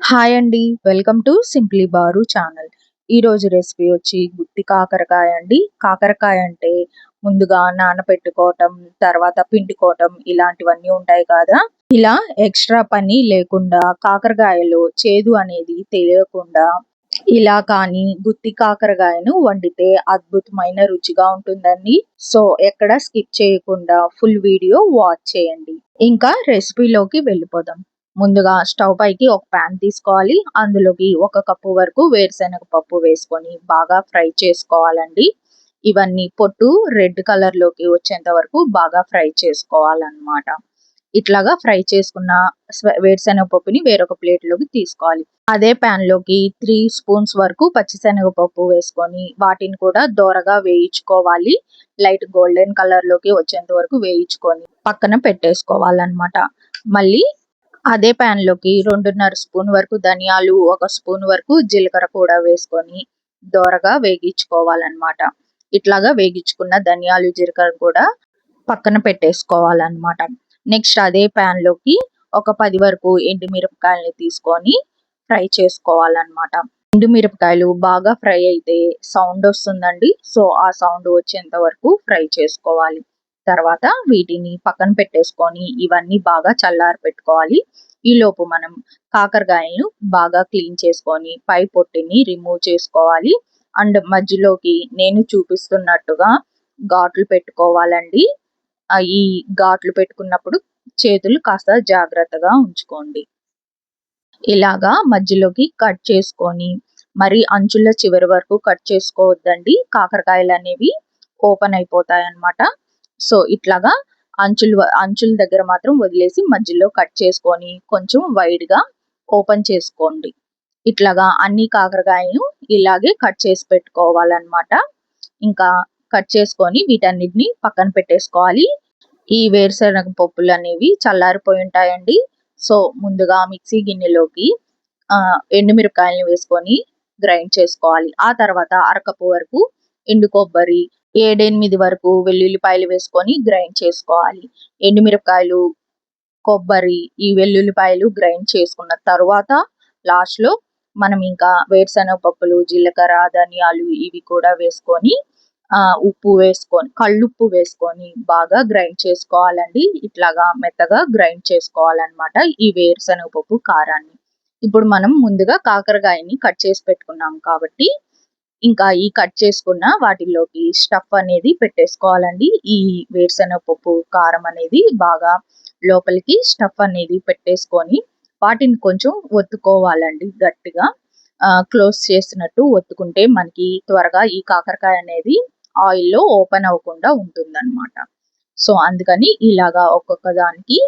Hi అండి. Welcome to simply bar channel. ఈరోజు recipe వచ్చి గుత్తి కాకరకాయ అండి. కాకరకాయ అంటే ముందుగా నానబెట్టుకోవటం, తర్వాత పిండుకోవటం ఇలాంటివన్నీ ఉంటాయి కదా! ఇలా ఎక్స్ట్రా పని లేకుండా కాకరకాయలో చేదు అనేది తెలియకుండా ఇలా కానీ గుత్తి కాకరకాయను వండితే అద్భుతమైన రుచిగా ఉంటుందండి. సో ఎక్కడ స్కిప్ చేయకుండా ఫుల్ వీడియో వాచ్ చేయండి. ఇంకా రెసిపీలోకి వెళ్ళిపోదాం. ముందుగా స్టవ్ పైకి ఒక ప్యాన్ తీసుకోవాలి. అందులోకి 1 కప్పు వరకు వేరుశనగ పప్పు వేసుకొని బాగా ఫ్రై చేసుకోవాలండి. ఇవన్నీ పొట్టు రెడ్ కలర్ లోకి వచ్చేంత వరకు బాగా ఫ్రై చేసుకోవాలన్నమాట. ఇట్లాగా ఫ్రై చేసుకున్న వేరుశనగ పప్పుని వేరొక ప్లేట్ లోకి తీసుకోవాలి. అదే ప్యాన్ లోకి 3 స్పూన్స్ వరకు పచ్చిశనగపప్పు వేసుకొని వాటిని కూడా దోరగా వేయించుకోవాలి. లైట్ గోల్డెన్ కలర్ లోకి వచ్చేంత వరకు వేయించుకొని పక్కన పెట్టేసుకోవాలన్నమాట. మళ్ళీ అదే ప్యాన్ లోకి 2.5 స్పూన్ వరకు ధనియాలు, 1 స్పూన్ వరకు జీలకర్ర కూడా వేసుకొని దోరగా వేగించుకోవాలన్నమాట. ఇట్లాగా వేగించుకున్న ధనియాలు, జీలకర్ర కూడా పక్కన పెట్టేసుకోవాలన్నమాట. నెక్స్ట్ అదే ప్యాన్ లోకి ఒక 10 వరకు ఎండుమిరపకాయల్ని తీసుకొని ఫ్రై చేసుకోవాలన్నమాట. ఎండుమిరపకాయలు బాగా ఫ్రై అయితే సౌండ్ వస్తుందండి. సో ఆ సౌండ్ వచ్చేంత వరకు ఫ్రై చేసుకోవాలి. తర్వాత వీటిని పక్కన పెట్టేసుకొని ఇవన్నీ బాగా చల్లారి పెట్టుకోవాలి. ఈలోపు మనం కాకరకాయలను బాగా క్లీన్ చేసుకొని పై పొట్టుని రిమూవ్ చేసుకోవాలి. అండ్ మధ్యలోకి నేను చూపిస్తున్నట్టుగా ఘాట్లు పెట్టుకోవాలండి. ఈ ఘాట్లు పెట్టుకున్నప్పుడు చేతులు కాస్త జాగ్రత్తగా ఉంచుకోండి. ఇలాగా మధ్యలోకి కట్ చేసుకొని మరి అంచుల చివరి వరకు కట్ చేసుకోవద్దండి. కాకరకాయలు అనేవి ఓపెన్ అయిపోతాయి అన్నమాట. సో ఇట్లాగా అంచుల దగ్గర మాత్రం వదిలేసి మధ్యలో కట్ చేసుకొని కొంచెం వైడ్ గా ఓపెన్ చేసుకోండి. ఇట్లాగా అన్ని కాకరకాయలను ఇలాగే కట్ చేసి పెట్టుకోవాలన్నమాట. ఇంకా కట్ చేసుకొని వీటన్నిటిని పక్కన పెట్టేసుకోవాలి. ఈ వేరుశనగ పప్పులు అనేవి చల్లారిపోయి ఉంటాయండి. సో ముందుగా మిక్సీ గిన్నెలోకి ఎండుమిరపకాయలను వేసుకొని గ్రైండ్ చేసుకోవాలి. ఆ తర్వాత అరకప్పు వరకు ఎండు కొబ్బరి, 7-8 వరకు వెల్లుల్లిపాయలు వేసుకొని గ్రైండ్ చేసుకోవాలి. ఎండుమిరపకాయలు, కొబ్బరి, ఈ వెల్లుల్లిపాయలు గ్రైండ్ చేసుకున్న తర్వాత లాస్ట్ లో మనం ఇంకా వేరుశనగ పప్పులు, జీలకర్ర, ధనియాలు ఇవి కూడా వేసుకొని ఉప్పు వేసుకొని కళ్ళుప్పు వేసుకొని బాగా గ్రైండ్ చేసుకోవాలండి. ఇట్లాగా మెత్తగా గ్రైండ్ చేసుకోవాలన్నమాట ఈ వేరుశనగ పప్పు కారాన్ని. ఇప్పుడు మనం ముందుగా కాకరకాయని కట్ చేసి పెట్టుకున్నాం కాబట్టి ఇంకా ఈ కట్ చేసుకున్న వాటిల్లోకి స్టఫ్ అనేది పెట్టేసుకోవాలండి. ఈ వేరుశనగ పప్పు కారం అనేది బాగా లోపలికి స్టఫ్ అనేది పెట్టేసుకొని వాటిని కొంచెం ఒత్తుకోవాలండి గట్టిగా. క్లోజ్ చేసినట్టు ఒత్తుకుంటే మనకి త్వరగా ఈ కాకరకాయ అనేది ఆయిల్లో ఓపెన్ అవ్వకుండా ఉంటుందన్నమాట. సో అందుకని ఇలాగా ఒక్కొక్క దానికి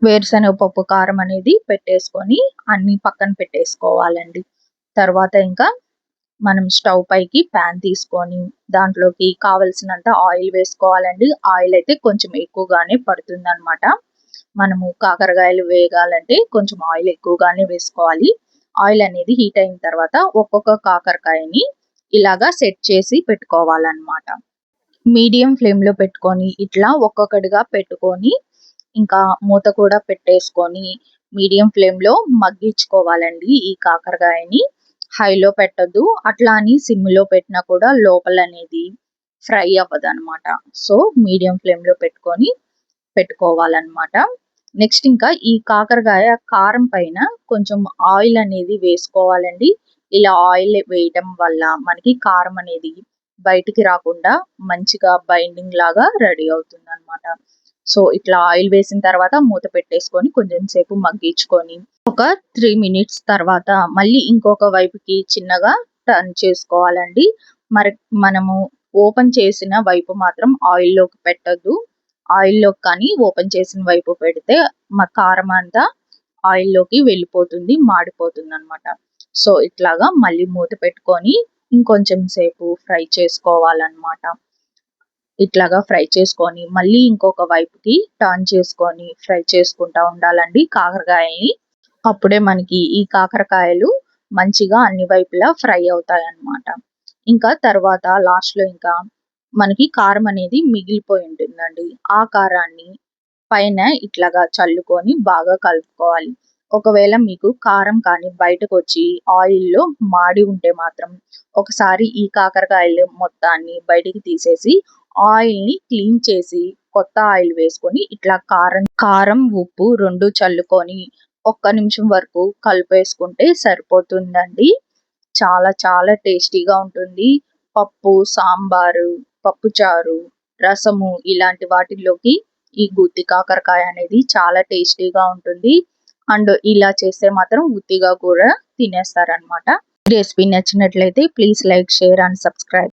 వేరుశనగ పప్పు కారం అనేది పెట్టేసుకొని అన్ని పక్కన పెట్టేసుకోవాలండి. తర్వాత ఇంకా మనం స్టవ్ పైకి ప్యాన్ తీసుకొని దాంట్లోకి కావలసినంత ఆయిల్ వేసుకోవాలండి. ఆయిల్ అయితే కొంచెం ఎక్కువగానే పడుతుందన్నమాట. మనము కాకరకాయలు వేగాలంటే కొంచెం ఆయిల్ ఎక్కువగానే వేసుకోవాలి. ఆయిల్ అనేది హీట్ అయిన తర్వాత ఒక్కొక్క కాకరకాయని ఇలాగా సెట్ చేసి పెట్టుకోవాలన్నమాట. మీడియం ఫ్లేమ్ లో పెట్టుకొని ఇట్లా ఒక్కొక్కటిగా పెట్టుకొని ఇంకా మూత కూడా పెట్టేసుకొని మీడియం ఫ్లేమ్ లో మగ్గించుకోవాలండి ఈ కాకరకాయని. హైలో పెట్టద్దు. అట్లా అని సిమ్ లో పెట్టినా కూడా లోపల అనేది ఫ్రై అవ్వదు అనమాట. సో మీడియం ఫ్లేమ్ లో పెట్టుకోవాలన్నమాట. నెక్స్ట్ ఇంకా ఈ కాకరకాయ కారం పైన కొంచెం ఆయిల్ అనేది వేసుకోవాలండి. ఇలా ఆయిల్ వేయటం వల్ల మనకి కారం అనేది బయటికి రాకుండా మంచిగా బైండింగ్ లాగా రెడీ అవుతుంది అనమాట. సో ఇట్లా ఆయిల్ వేసిన తర్వాత మూత పెట్టేసుకొని కొంచెం సేపు మగ్గించుకొని ఒక 3 మినిట్స్ తర్వాత మళ్ళీ ఇంకొక వైపుకి చిన్నగా టర్న్ చేసుకోవాలండి. మరి మనము ఓపెన్ చేసిన వైపు మాత్రం ఆయిల్లోకి పెట్టద్దు. ఆయిల్లో కానీ ఓపెన్ చేసిన వైపు పెడితే మా కారం అంతా ఆయిల్లోకి వెళ్ళిపోతుంది, మాడిపోతుంది అనమాట. సో ఇట్లాగా మళ్ళీ మూత పెట్టుకొని ఇంకొంచెం సేపు ఫ్రై చేసుకోవాలన్నమాట. ఇట్లాగా ఫ్రై చేసుకొని మళ్ళీ ఇంకొక వైపుకి టర్న్ చేసుకొని ఫ్రై చేసుకుంటా ఉండాలండి కాకరకాయల్ని. అప్పుడే మనకి ఈ కాకరకాయలు మంచిగా అన్ని వైపులా ఫ్రై అవుతాయి అన్నమాట. ఇంకా తర్వాత లాస్ట్ లో ఇంకా మనకి కారం అనేది మిగిలిపోయి ఉంటుందండి. ఆ కారాన్ని పైన ఇట్లాగా చల్లుకొని బాగా కలుపుకోవాలి. ఒకవేళ మీకు కారం కానీ బయటకొచ్చి ఆయిల్‌లో మాడి ఉంటే మాత్రం ఒకసారి ఈ కాకరకాయలు మొత్తాన్ని బయటికి తీసేసి ఆయిల్‌ని క్లీన్ చేసి కొత్త ఆయిల్ వేసుకొని ఇట్లా కారం, ఉప్పు 2 చల్లుకొని ఒక్క నిమిషం వరకు కలిపేసుకుంటే సరిపోతుందండి. చాలా చాలా టేస్టీగా ఉంటుంది. పప్పు, సాంబారు, పప్పుచారు, రసము ఇలాంటి వాటిల్లోకి ఈ గుత్తి కాకరకాయ అనేది చాలా టేస్టీగా ఉంటుంది. అండ్ ఇలా చేస్తే మాత్రం ఉత్తిగా కూడా తినేస్తారనమాట. ఈ రెసిపీ నచ్చినట్లయితే please like, share and subscribe.